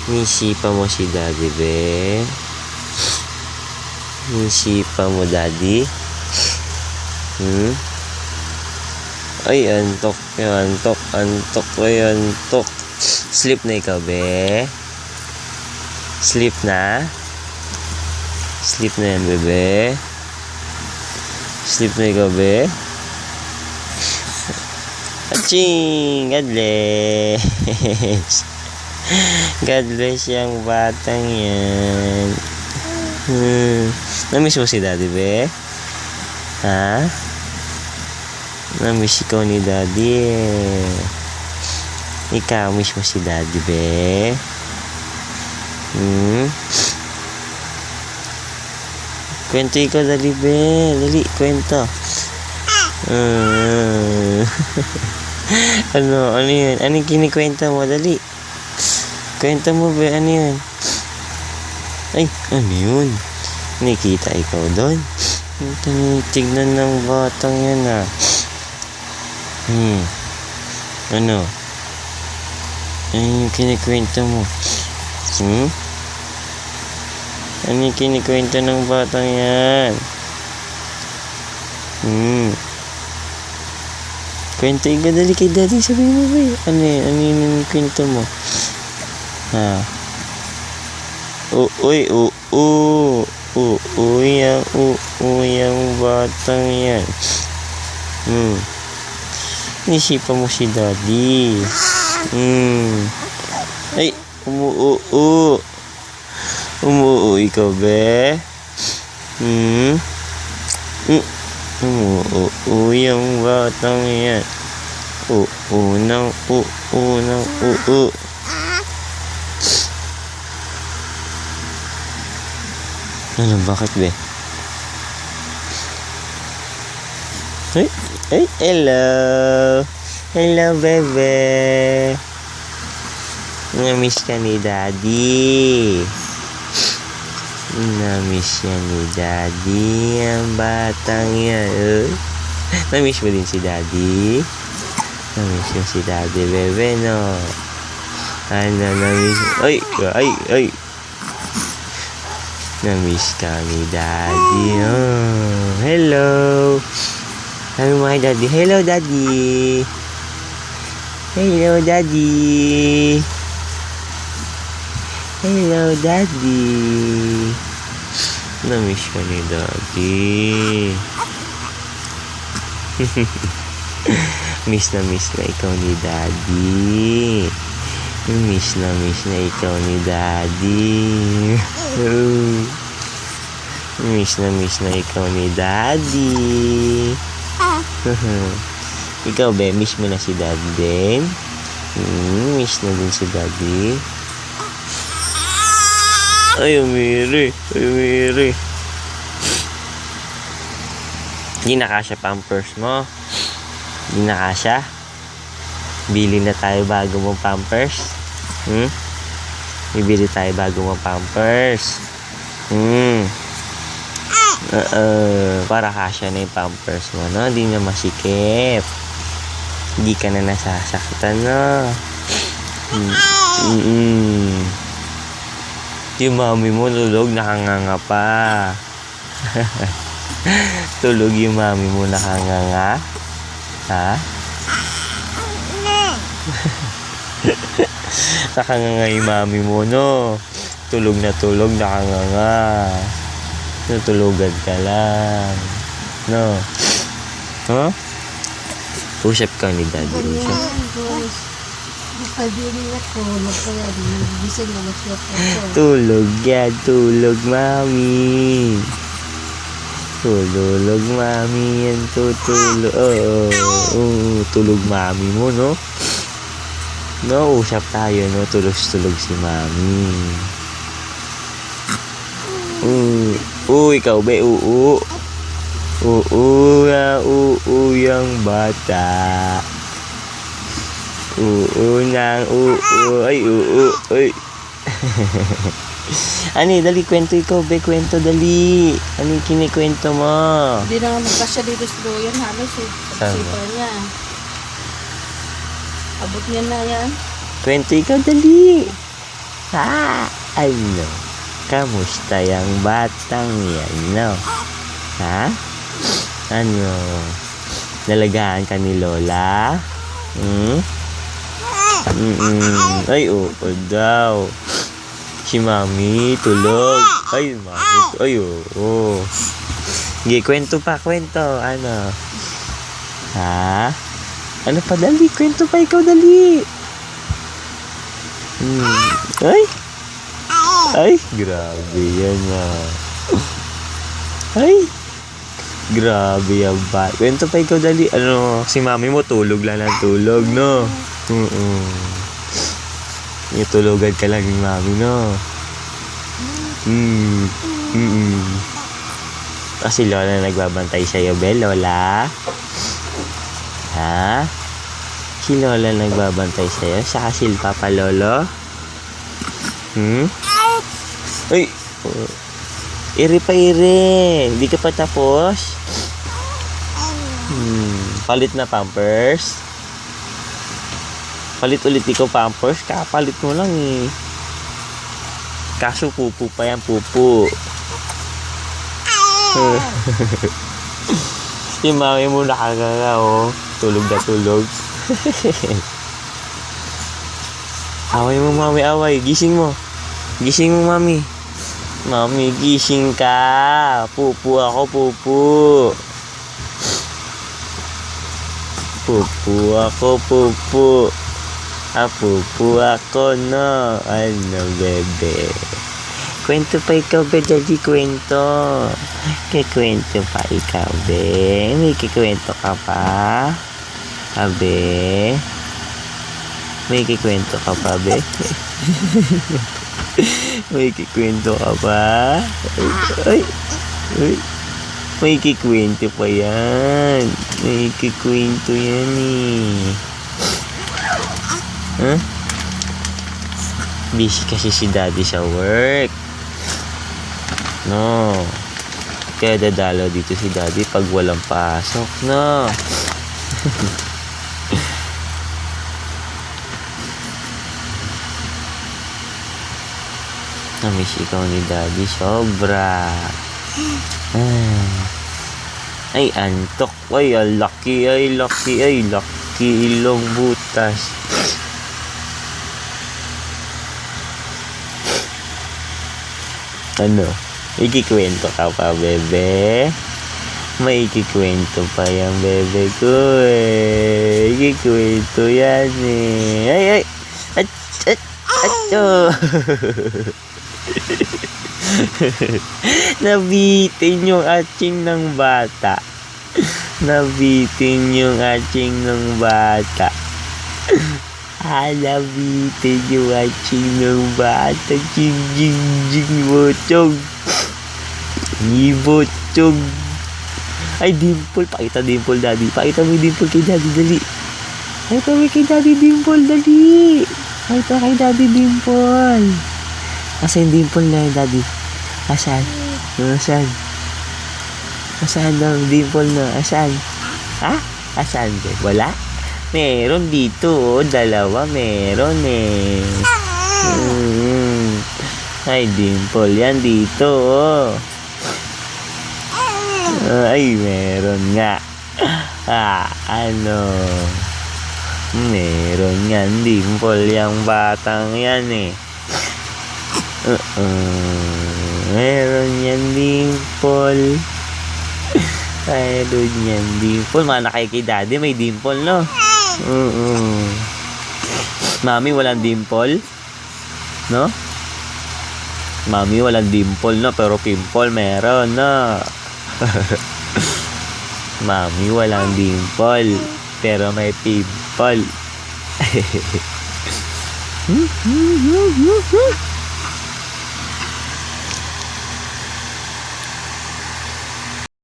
Nisipa mo si Daddy, be? Nisipa mo, Daddy? Ay, antok. Ay, antok. Sleep na ikaw, be? Sleep na? Sleep na yan, bebe? Sleep na ikaw, be? Aching! God bless! God bless yung batang yan. Namiss mo si Daddy, be? Ha? Namiss ikaw ni Daddy, eh. Ikaw, miss mo si Daddy, be? Kwento ikaw, dali, be. Dali, kwento. Ano yun? Anong kinikwento mo? Dali. Kwento mo, be. Ano yun? Ay, ano yun? Nakita ikaw doon? Tignan ng batang yan, ah. Ano? Ano yung kinikwento mo? Ano yung kinikwento ng batang yan? Kwento ikaw, dali kay Daddy. Sabihin mo, ba? Ano yun? Ano yung kwento mo? Ha? Yung batang yan. Nisipa mo si Daddy. Ay, umuo ikaw, be? Umuo yung batang yan. Unang. Ano, bakit, be? Ay, hello. Hello, bebe. Namiss ka ni Daddy. Namiss yan ni Daddy. Ang batang yan. Namiss mo din si Daddy? Namiss mo si Daddy, bebe, no? Ano, namiss? Ay. Namiss ka ni Daddy. Hello. Sabi mo kay Daddy, hello, Daddy. Hello, Daddy. Hello, Daddy. Namiss ka ni Daddy. Miss na ikaw ni Daddy. Miss na ikaw ni Daddy. Miss na ikaw ni Daddy. Ikaw, be, miss mo na si Daddy din? Miss na din si Daddy. Ay, umiri. Di na kasya pampers mo. Di na kasya. Bili na tayo bago mong pampers. Bibili tayo bago mong pampers. Para kasya na yung pampers mo, no? Di na masikip. Hindi ka na nasasaktan, no? Yung mami mo tulog, nakanganga pa. Tulog yung mami mo, nakanganga. Ha? Nakanganga yung mami mo, no? Tulog na tulog, nakanganga. Natulugan ka lang. No? Huh? Usap ka ni Daddy. Usap. Tulog yan. Tulog, mami. Tulog, mami. Yan, tutulog. Tulog, mami mo, no? No, usap tayo, no? Tulog si mami. Ikaw, be, yung bata. Ay. Ani, dali, kwento ikaw, be, kwento, dali. Ano yung kinikwento mo? Hindi na nga magkasya dito sa doyan, halos eh. Pagsipa niya. Abot niya na yan. Kwento ikaw, dali. Ano? Kamusta yung batang yan, no? Ha? Ano? Nalagaan ka ni Lola? Ay, oo daw. Si Mami, tulog. Ay, Mami. Ay, oo. Sige, kwento pa, kwento. Ano? Ha? Ano pa, dali? Kwento pa ikaw, dali. Ay? Ay, grabe yan Ay, grabe yan ba? Kwento pa ikaw, dali. Ano, si Mami mo tulog lang ng tulog, no? Itulugan ka lang ni Mami, no? Kasi Lola nagbabantay sa'yo, Bel, Lola? Ha? Si Lola nagbabantay sa'yo? Saka si Papa Lolo? Ay! Iri pa iri! Hindi ka pa tapos? Palit na Pampers? Palit ulit ikaw Pampers? Kapalit mo lang eh. Kaso pupu pa yan, pupu. Si Mami mo nakagaga, oh. Tulog na tulog. Away mo, Mami, away. Gising mo. Gising mo, Mami. Mami, gising ka. Pupu ako, pupu. Pupu ako, pupu. Pupu ako, no. Ano, bebe? Kwento pa ikaw, be. Dali, kwento. Kikwento pa ikaw, be. May kikwento ka pa? Abe? May kikwento ka pa, be? May kikwento ka pa? Ay! Ay! May kikwento pa yan. May kikwento yan eh. Huh? Busy kasi si Daddy sa work. No. Kaya dadalaw dito si Daddy pag walang pasok, no. Namiss ikaw ni Daddy sobra. Ay, antok. Ay, lucky. Ay, lucky. Ay, lucky. Ilong butas. Ano? Ikikwento ka pa, bebe? May ikikwento pa yung bebe ko eh. Ikikwento yan eh. Ay, ay! Acho! Nabitin yung atching ng bata. Nabitin yung atching ng bata. Nabitin yung atching ng bata. Jing, jing, jing, botog. Ni botog. Ay, dimple. Pakita dimple, Daddy. Pakita mo yung dimple kay Daddy, dali. Pakita mo kay Daddy dimple, dali. Pakita kay Daddy dimple. Asa yung dimple na yun, Daddy? Asan? Asan? Asan daw dimple na? Asan? Ha? Asan? Wala? Meron dito, oh. Dalawa meron eh. Ay, dimple yan dito, oh. Ay, meron nga. Ano? Meron nga dimple yung batang yan eh. Meron yan dimple. Meron yan dimple. Mana kay Daddy may dimple, no? Mami walang dimple, no? Mami walang dimple, no? Pero pimple meron, no? Mami walang dimple, pero may pimple.